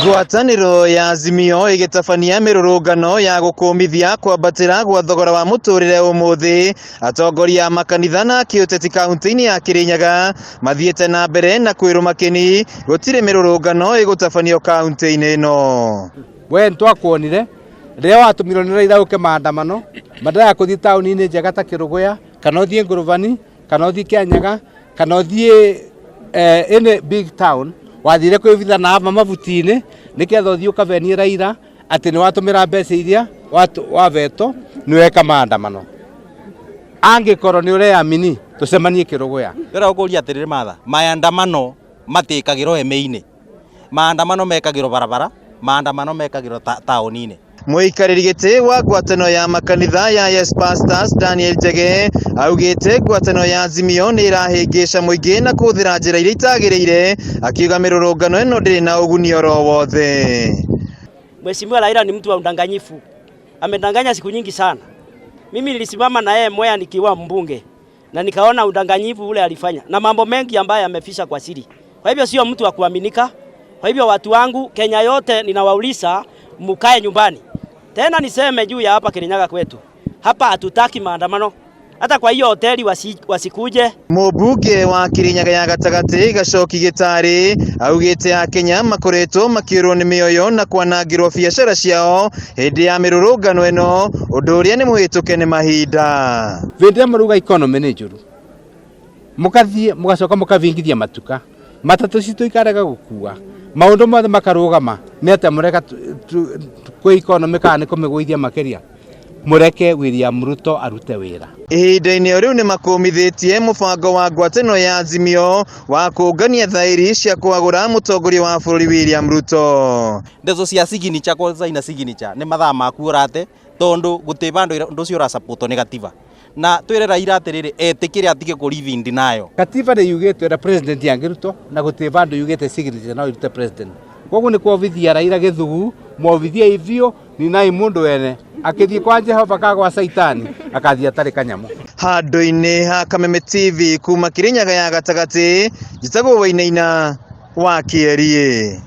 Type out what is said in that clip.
Ngwatanĩro ya Azimio ĩgĩtabania mĩrũrũngano ya gũkũmithia kwambatĩra gwa thogora wa mũtũrĩre ũmũthĩ, atongoria makanitha na kĩũteti kaunti-inĩ ya Kirinyaga mathiĩte na mbere na kwĩrũma kĩni gũtirĩ mĩrũrũngano ĩgũtabanio kaunti-inĩ ĩno. We ntwakuonire rĩrĩa watũmirwo nĩ Raila ũke maandamano badala ya kũthiĩ taũni-inĩ njega ta Kĩrũgũya kana ũthiĩ Ngũrũbani kana ũthiĩ Kĩanyaga kana ũthiĩ any big town, wathire kwĩbitha na mabuti-inĩ nĩketha ũthiĩ ũkavenie Raila atĩ nĩ watũmĩra mbeca iria wavetwo nĩ weka maandamano. Angĩkorwo nĩ ũreamini tũcemanie Kĩrũgũya. Ndĩra ũkũria atĩrĩrĩ Martha, maandamano matĩkagĩrwo heme-inĩ, maandamano mekagĩrwo barabara, maandamano mekagĩrwo taũni-inĩ. Mũikarĩri gĩtĩ wa ngwatanĩro ya makanitha ya Yes Pastors Daniel Njege augĩte ngwatanĩro ya Azimio nĩ ĩrahĩngĩca mũingĩ na kũhũthĩra njĩra iria itagĩrĩire, akiuga mĩrũrũngano ĩno ndĩrĩ na ũguni oro wothe. Mheshimiwa Raila ni mtu wa udanganyifu. Amedanganya siku nyingi sana. Mimi nilisimama na yeye Mwea nikiwa mbunge na nikaona udanganyifu ule alifanya na mambo mengi ambayo amefisha kwa siri. Kwa hivyo sio mtu wa kuaminika. Kwa hivyo watu wangu Kenya yote ninawauliza mukae nyumbani. Tena niseme juu ya hapa Kirinyaga kwetu. Hapa hatutaki maandamano. Hata kwa hiyo hoteli wasikuje. Mũmbunge wa Kirinyaga ya gatagati Gacoki Gĩtarĩ augĩte Akenya makoretwo makĩũrwo nĩ mĩoyo na kwanangĩrwo biacara ciao hĩndĩ ya mĩrũrũngano ĩno, ũndũ ũrĩa nĩ mũhĩtũke nĩ mahinda. Hĩndĩ ĩrĩa mũruga economy nĩ njũru, mũgathiĩ mũgacoka mũkavingithia matuka, matatũ citũ ikarega gũkua, maũndũ mothe makarũgama, nĩ atĩ mũreka kwĩ economy kana nĩ kũmĩgũithia makĩria. Mureke William Ruto arute wĩra. Ihinda-inĩ rĩu nĩ makũmithĩtie mũbango wa ngwatanĩro ya Azimio wa kũngania thaĩri cia kũgũra mũtongoria wa bũrũri William Ruto. Ndeto cia signature kwa zaina signature nĩ mathaa maku ũrate tondũ gũtĩ bandũ ũndũ ũcio ũrasapotwo nĩ gatiba. Na twĩre Raila atĩrĩrĩ etĩkĩre atige kũ live in denial. Katiba nĩ yugĩte ũrĩa president angĩrutwo na gũtĩ bandũ yugĩte signature no irute president. Koguo nĩ kwovithia Raila gĩthugu, mwovithia ivyo ni nai mũndũ wene akĩthiĩ kwa Jehova kagwa Saitani akathiĩ atarĩ kanyamũ. Handũ-inĩ ha Kameme TV kuma Kirinyaga ya gatagati, njĩtagwo Wainaina wa Kĩerie.